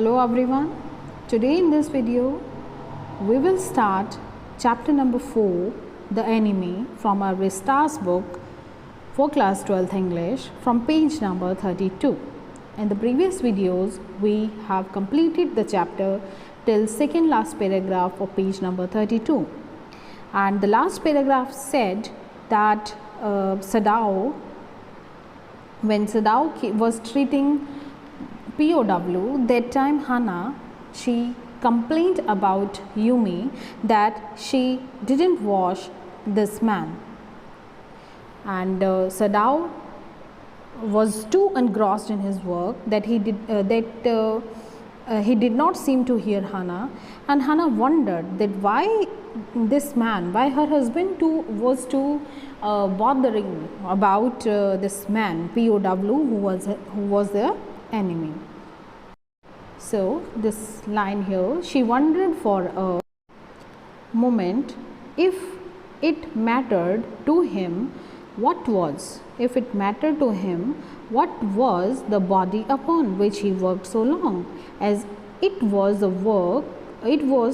Hello everyone. Today in this video we will start chapter number 4, the enemy, from our Vistas book for class 12th English from page number 32. In the previous videos we have completed the chapter till second last paragraph of page number 32, and the last paragraph said that when Sadao was treating POW, that time Hannah, she complained about Yumi that she didn't wash this man, and Sadao was too engrossed in his work that he did not seem to hear Hannah, and Hannah wondered that why this man, why her husband too was too bothering about this man POW who was the enemy. So this line here, she wondered for a moment if it mattered to him what was, the body upon which he worked so long, as it was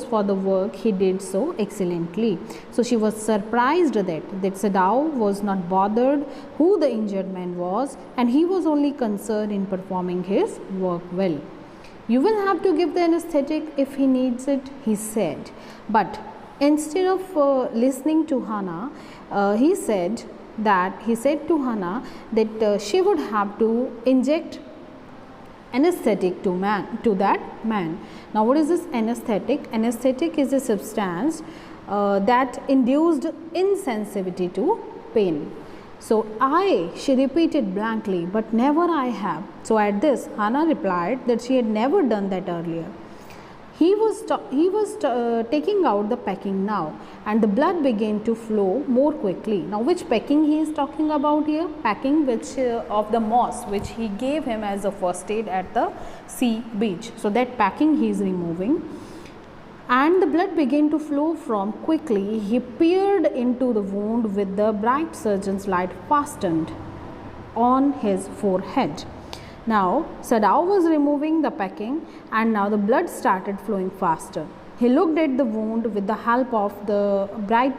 for the work he did so excellently. So she was surprised that Sadao was not bothered who the injured man was, and he was only concerned in performing his work well. You will have to give the anesthetic if he needs it, he said. But instead of listening to Hannah, he said to Hannah that she would have to inject anesthetic to that man. Now what is this anesthetic? Anesthetic is a substance that induced insensitivity to pain. So she repeated blankly, but never I have. So at this, Hannah replied that she had never done that earlier. He was taking out the packing now, and the blood began to flow more quickly. Now which packing he is talking about here? Packing which of the moss which he gave him as a first aid at the sea beach. So that packing he is removing, and the blood began to flow from quickly. He peered into the wound with the bright surgeon's light fastened on his forehead. Now Sadao was removing the packing, and now the blood started flowing faster. He looked at the wound with the help of the bright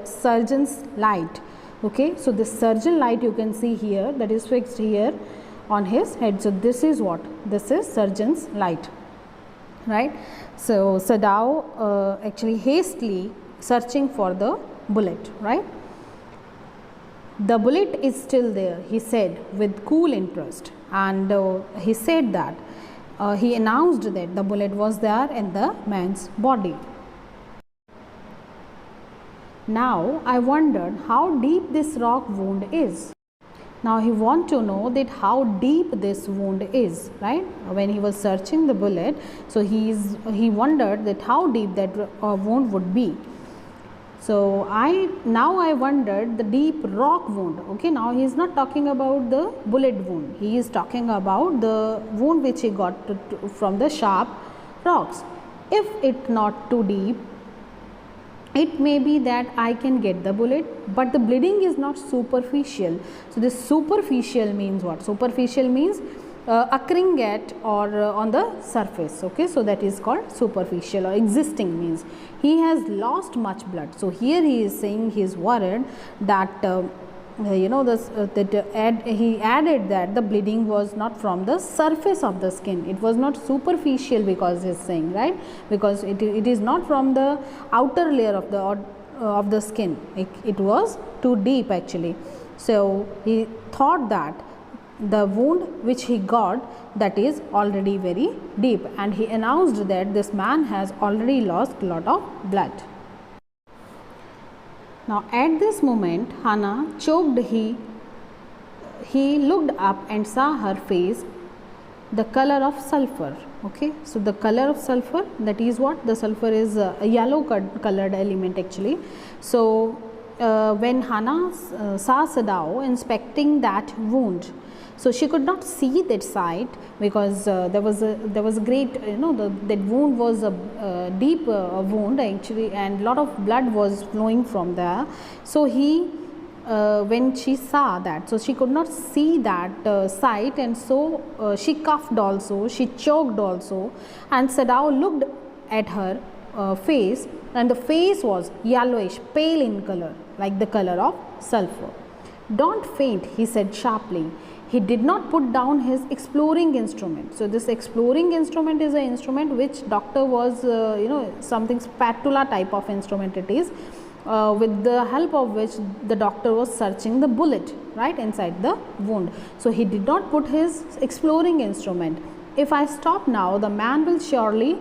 surgeon's light. Okay, so this surgeon light you can see here, that is fixed here on his head. So this is what? This is surgeon's light, right? So Sadao actually hastily searching for the bullet, right? The bullet is still there, he said with cool interest, and he said that he announced that the bullet was there in the man's body. Now I wondered how deep this rock wound is. Now he want to know that how deep this wound is, right? When he was searching the bullet, so he wondered that how deep that wound would be. So I wondered the deep rock wound. Okay, now he is not talking about the bullet wound. He is talking about the wound which he got from the sharp rocks. If it not too deep, it may be that I can get the bullet, but the bleeding is not superficial. So this superficial means what? Superficial means occurring at or on the surface. Okay, so that is called superficial, or existing means he has lost much blood. So here he is saying he is worried that he added that the bleeding was not from the surface of the skin. It was not superficial, because he is saying, right, because it is not from the outer layer of the skin. It was too deep actually. So he thought that the wound which he got, that is already very deep, and he announced that this man has already lost a lot of blood. Now at this moment Hannah choked. He looked up and saw her face the color of sulfur. Okay, so the color of sulfur, that is what? The sulfur is a yellow colored element actually. So when Hannah saw Sadao inspecting that wound, so she could not see that side, because there was a great, that wound was a deep wound actually, and lot of blood was flowing from there. So he when she saw that. So she could not see that sight, and so she coughed also, she choked also, and Sadao looked at her face, and the face was yellowish, pale in color, like the color of sulphur. "Don't faint," he said sharply. He did not put down his exploring instrument. So this exploring instrument is an instrument which doctor was, something spatula type of instrument it is, with the help of which the doctor was searching the bullet right inside the wound. So he did not put his exploring instrument. "If I stop now, the man will surely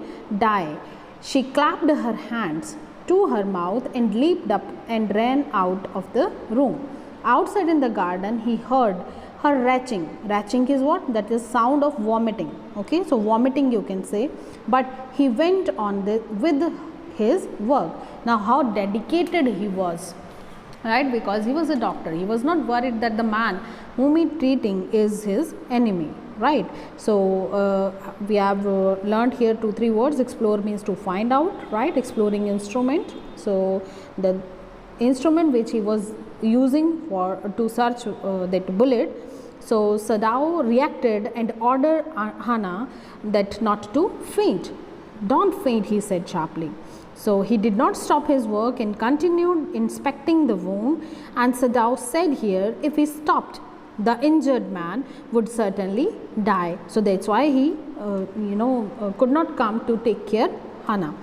die." She clapped her hands to her mouth and leaped up and ran out of the room. Outside in the garden, he heard her retching. Retching is what? That is sound of vomiting. Okay, so vomiting you can say. But he went on with his work. Now how dedicated he was, right? Because he was a doctor. He was not worried that the man whom he treating is his enemy, right? So we have learned here 2-3 words. Explore means to find out, right? Exploring instrument. So the instrument which he was using for to search that bullet. So Sadao reacted and ordered Hannah that not to faint. "Don't faint," he said sharply. So he did not stop his work and continued inspecting the wound. And Sadao said here, if he stopped, the injured man would certainly die. So that's why he could not come to take care Hannah.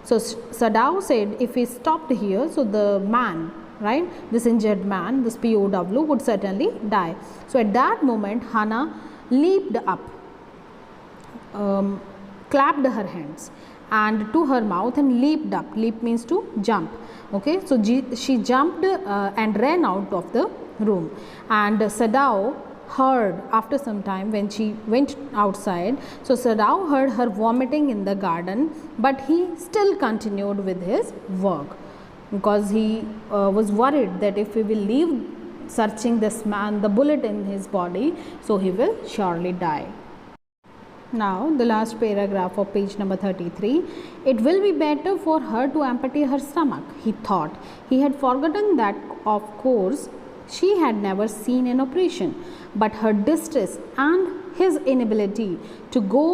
So Sadao said if he stopped here, so the man, right, this injured man, this POW would certainly die. So at that moment Hannah leaped up, clapped her hands and to her mouth and leaped up. Leap means to jump. Okay, so she jumped and ran out of the room. And Sadao heard after some time when she went outside. So Sadao heard her vomiting in the garden, but he still continued with his work because he was worried that if he will leave searching this man, the bullet in his body, so he will surely die. Now the last paragraph of page number 33. It will be better for her to empty her stomach, he thought. He had forgotten that of course she had never seen an operation, but her distress and his inability to go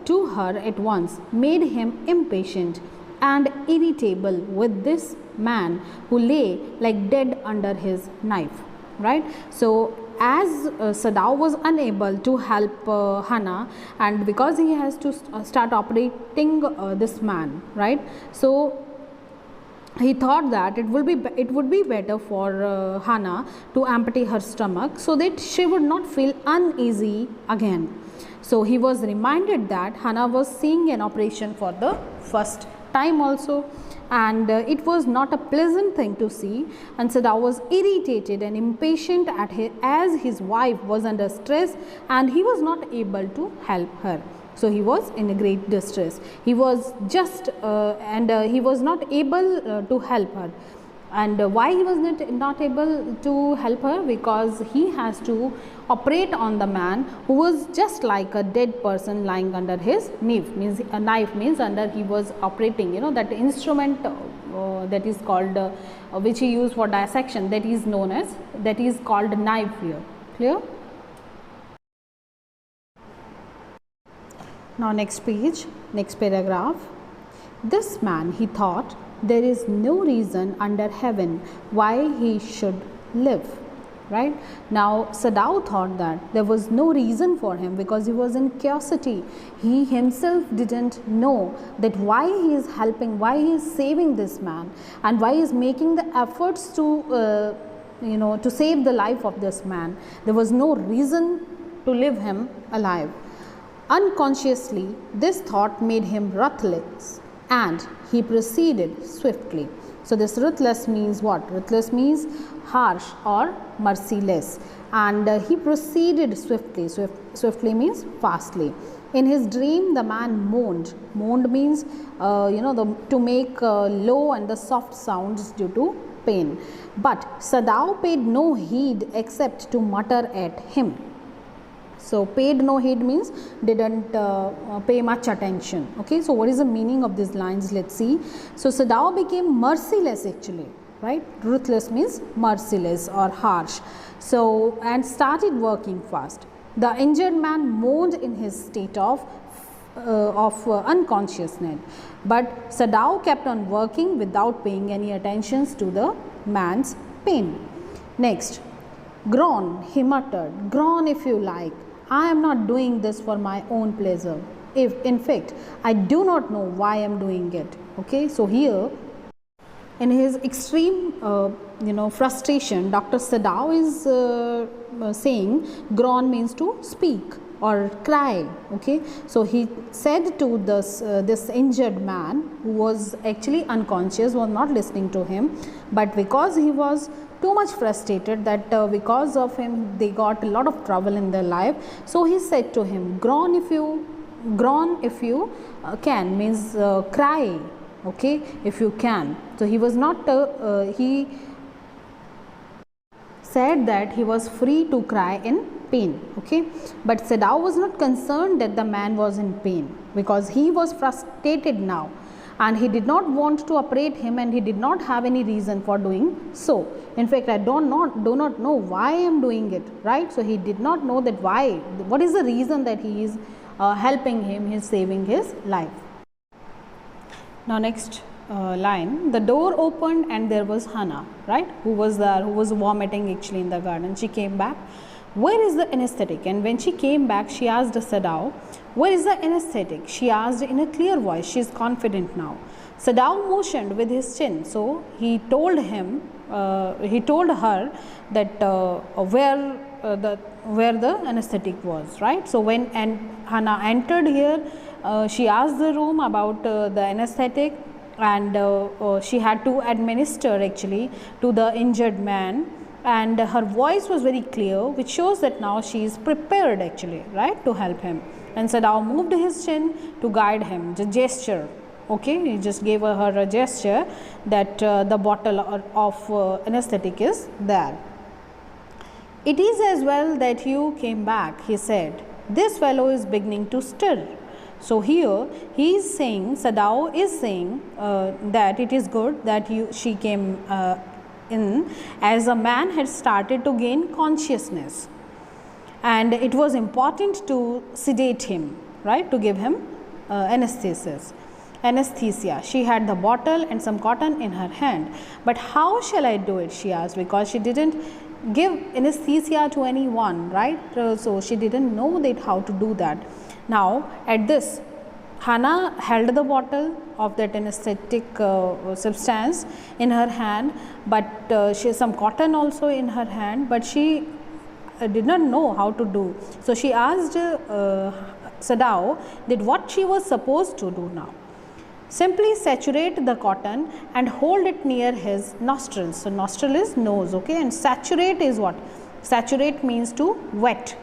to her at once made him impatient and irritable with this man who lay like dead under his knife, right? So as Sadao was unable to help Hannah, and because he has to start operating this man, right? So he thought that it would be better for Hannah to empty her stomach so that she would not feel uneasy again. So he was reminded that Hannah was seeing an operation for the first time also, and it was not a pleasant thing to see, and Sadao was irritated and impatient as his wife was under stress and he was not able to help her. So he was in a great distress. He was just he was not able to help her. And why he was not able to help her? Because he has to operate on the man who was just like a dead person lying under his knife. Means a knife means under he was operating, that instrument that is called which he used for dissection, that is known as, that is called knife here. Clear? Now next page, next paragraph. This man, he thought, there is no reason under heaven why he should live, right? Now Sadao thought that there was no reason for him because he was in curiosity. He himself didn't know that why he is helping, why he is saving this man, and why he is making the efforts to to save the life of this man. There was no reason to leave him alive. Unconsciously, this thought made him ruthless, and he proceeded swiftly. So this ruthless means what? Ruthless means harsh or merciless, and he proceeded swiftly. Swiftly means fastly. In his dream, the man moaned. Moaned means to make low and the soft sounds due to pain. But Sadao paid no heed except to mutter at him. So paid no heed means didn't pay much attention. Okay, so what is the meaning of these lines? Let's see. So Sadao became merciless actually. right? Ruthless means merciless or harsh. So, and started working fast. The injured man moaned in his state of unconsciousness, but Sadao kept on working without paying any attention to the man's pain. Next, groan, he muttered, groan if you like. I am not doing this for my own pleasure. If in fact I do not know why I am doing it. Okay, so here in his extreme frustration, Dr. Sadao is saying groan means to speak or cry. Okay, so he said to this injured man, who was actually unconscious, was not listening to him, but because he was too much frustrated that because of him they got a lot of trouble in their life, so he said to him, groan if you can, means cry, okay, if you can. So he was not he said that he was free to cry in pain, okay, but Sadao was not concerned that the man was in pain, because he was frustrated now and he did not want to operate him, and he did not have any reason for doing so. In fact, I do not know why I am doing it, right? So he did not know that why, what is the reason that he is helping him, he is saving his life. Now next line, the door opened and there was Hannah, right, who was there, who was vomiting actually in the garden. She came back, where is the anesthetic? And when she came back, she asked Sadao, where is the anesthetic? She asked in a clear voice. She is confident now. Sadao motioned with his chin, so he told her that where the anesthetic was, right? So when Hannah entered here, she asked the room about the anesthetic, and she had to administer actually to the injured man, and her voice was very clear, which shows that now she is prepared actually, right, to help him. And Sadao moved his chin to guide him, the gesture, okay, he just gave her a gesture that the bottle of anesthetic is there. It is as well that you came back, he said. This fellow is beginning to stir. So here he is saying, Sadao is saying that it is good that she came in, as a man had started to gain consciousness, and it was important to sedate him, right, to give him anesthesia. She had the bottle and some cotton in her hand. But how shall I do it, she asked, because she didn't give anesthesia to anyone, right? So she didn't know that how to do that. Now at this, Hannah held the bottle of that anesthetic substance in her hand, but she has some cotton also in her hand, but she did not know how to do. So she asked Sadao that what she was supposed to do now. Simply saturate the cotton and hold it near his nostrils. So nostril is nose, okay, and saturate is what? Saturate means to wet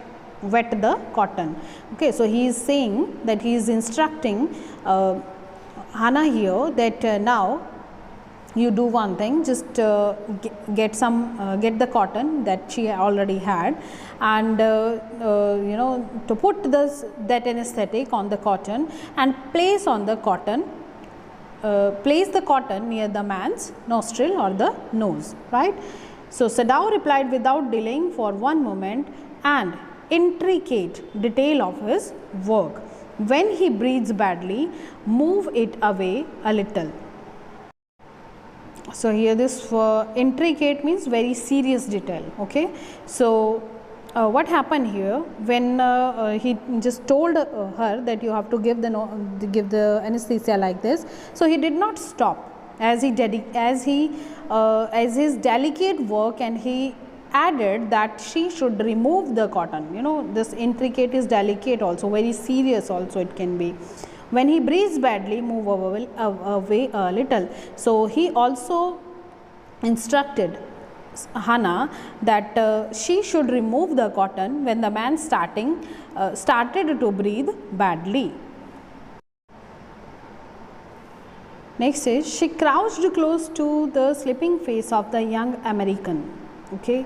the cotton, okay. So he is saying that he is instructing Hannah here that now you do one thing, just get the cotton that she already had, and to put that anesthetic on the cotton and place the cotton near the man's nostril or the nose, right? So Sadao replied without delaying for one moment and intricate detail of his work. When he breathes badly, move it away a little. So here this intricate means very serious detail, okay. So what happened here, when he just told her that you have to give the anesthesia like this, so he did not stop as his delicate work, and he added that she should remove the cotton. You know, this intricate is delicate also, very serious also it can be. When he breathes badly, move away a little. So he also instructed Hannah that she should remove the cotton when the man started to breathe badly. Next is, she crouched close to the sleeping face of the young American. Okay,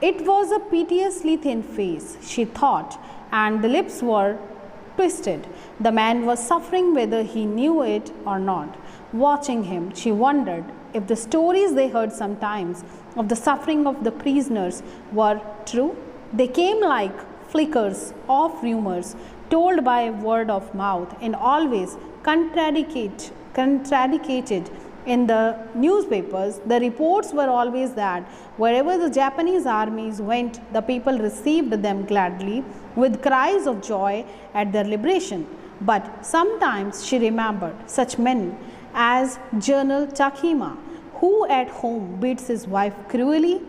it was a piteously thin face, she thought, and the lips were twisted. The man was suffering whether he knew it or not. Watching him, she wondered if the stories they heard sometimes of the suffering of the prisoners were true. They came like flickers of rumors told by word of mouth and always contradicted in the newspapers. The reports were always that wherever the Japanese armies went, the people received them gladly with cries of joy at their liberation. But sometimes she remembered such men as General Takima, who at home beats his wife cruelly,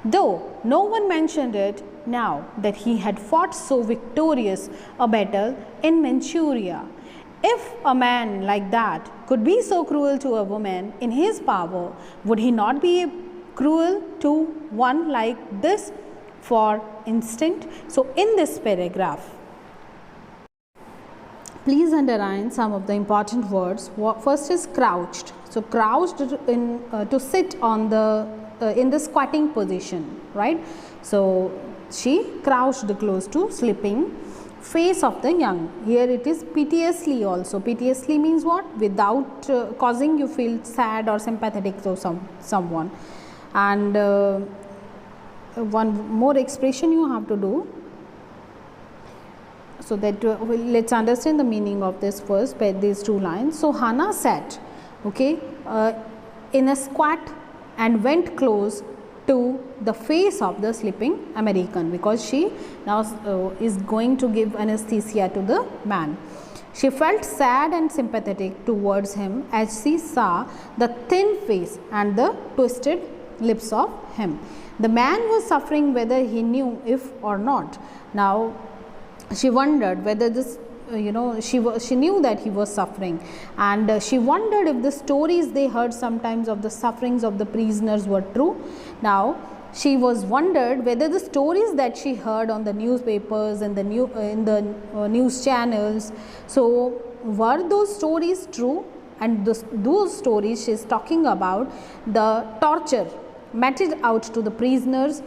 though no one mentioned it now that he had fought so victorious a battle in Manchuria. If a man like that could be so cruel to a woman in his power, would he not be cruel to one like this, for instance? So, in this paragraph, please underline some of the important words. First is crouched. So, crouched in to sit on the in the squatting position, right? So, she crouched close to sleeping face of the young. Here it is piteously also. Piteously means what? Without causing you feel sad or sympathetic to someone. And one more expression you have to do, so that let's understand the meaning of this first, these two lines. So, Hannah sat, okay, in a squat and went close to the face of the sleeping American, because she now is going to give anesthesia to the man. She felt sad and sympathetic towards him as she saw the thin face and the twisted lips of him. The man was suffering whether he knew if or not. Now, she wondered whether this, she knew that he was suffering, and she wondered if the stories they heard sometimes of the sufferings of the prisoners were true. Now, she was wondered whether the stories that she heard on the newspapers and the news channels, so were those stories true? And those stories she is talking about the torture meted out to the prisoners,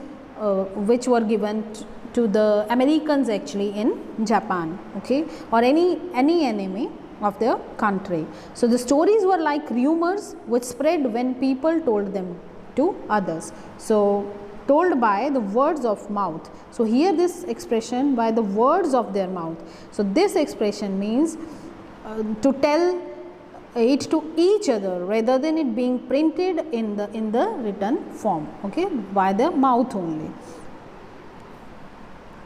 which were given to the Americans actually in Japan, okay, or any enemy of their country. So, the stories were like rumors which spread when people told them to others. So, told by the words of mouth. So, here this expression, by the words of their mouth. So, this expression means to tell it to each other rather than it being printed in the written form, okay, by the mouth only.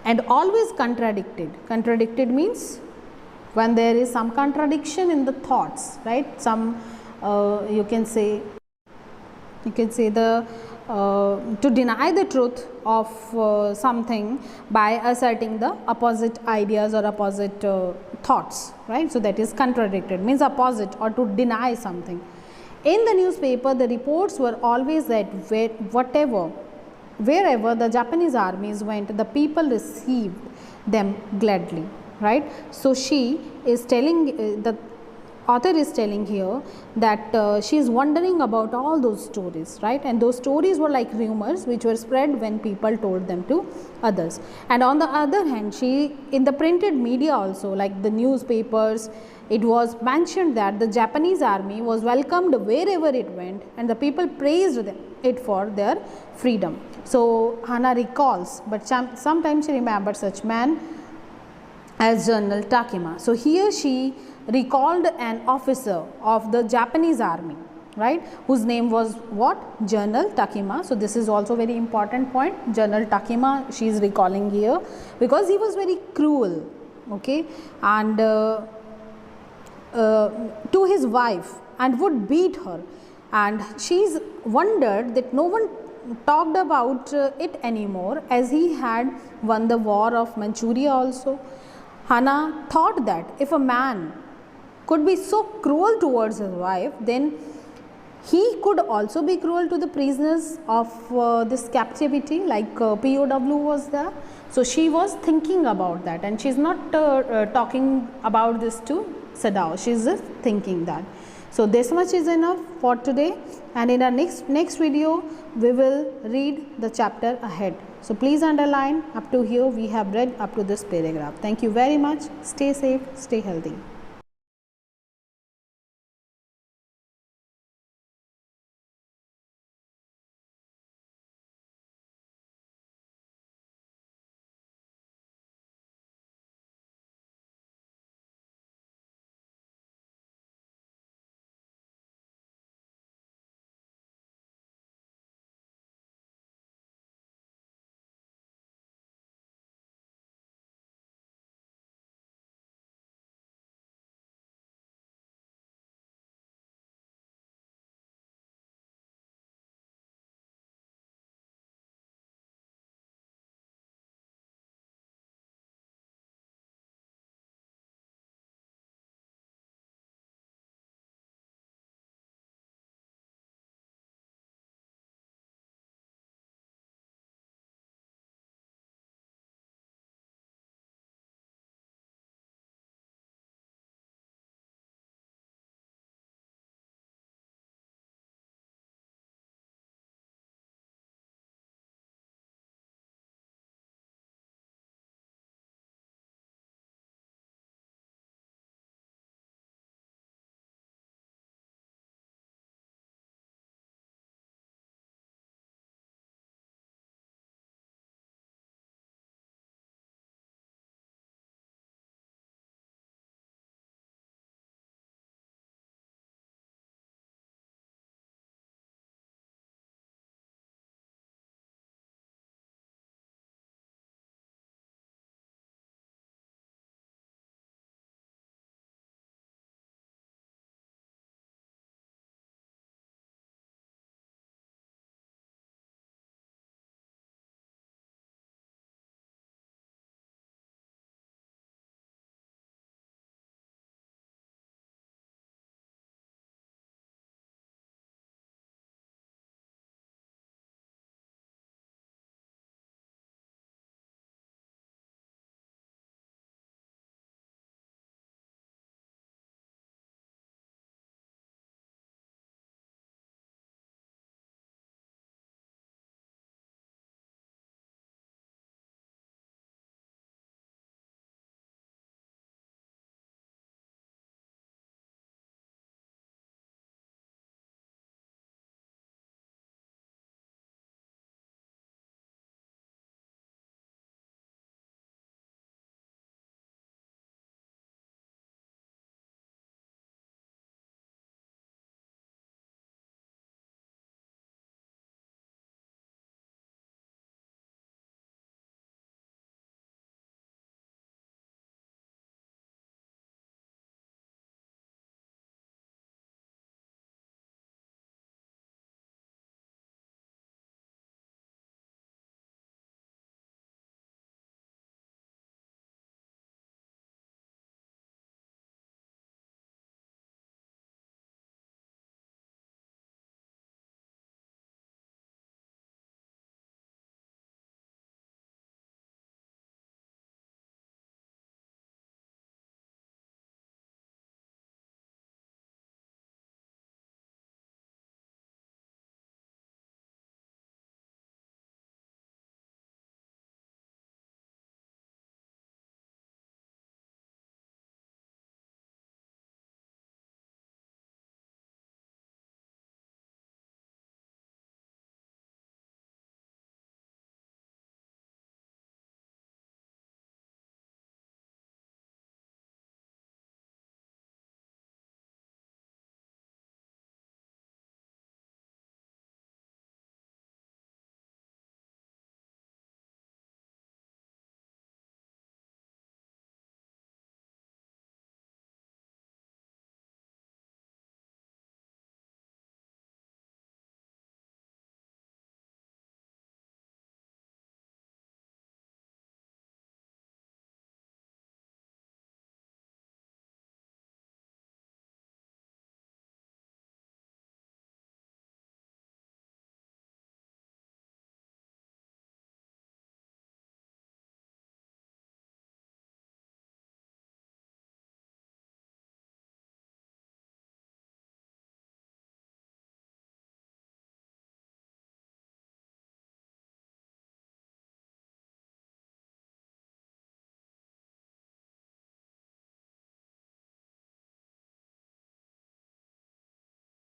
And always contradicted. Contradicted means when there is some contradiction in the thoughts, right? Some you can say the to deny the truth of something by asserting the opposite ideas or opposite thoughts, right? So, that is contradicted, means opposite or to deny something. In the newspaper, the reports were always that wherever the Japanese armies went, the people received them gladly, right? So, she is telling, the author is telling here that she is wondering about all those stories, right? And those stories were like rumors which were spread when people told them to others. And on the other hand, she, in the printed media also, like the newspapers, it was mentioned that the Japanese army was welcomed wherever it went and the people praised it for their freedom. So, Hannah recalls, but sometimes she remembers such man as General Takima. So, here she recalled an officer of the Japanese army, right, whose name was what? General Takima. So, this is also very important point. General Takima she is recalling here because he was very cruel, okay, and to his wife and would beat her, and she's wondered that no one talked about it anymore as he had won the war of Manchuria also. Hannah thought that if a man could be so cruel towards his wife, then he could also be cruel to the prisoners of this captivity, like POW was there. So, she was thinking about that, and she is not talking about this to Sadao, she is just thinking that. So, this much is enough for today, and in our next video we will read the chapter ahead. So, please underline up to here we have read up to this paragraph. Thank you very much. Stay safe, stay healthy.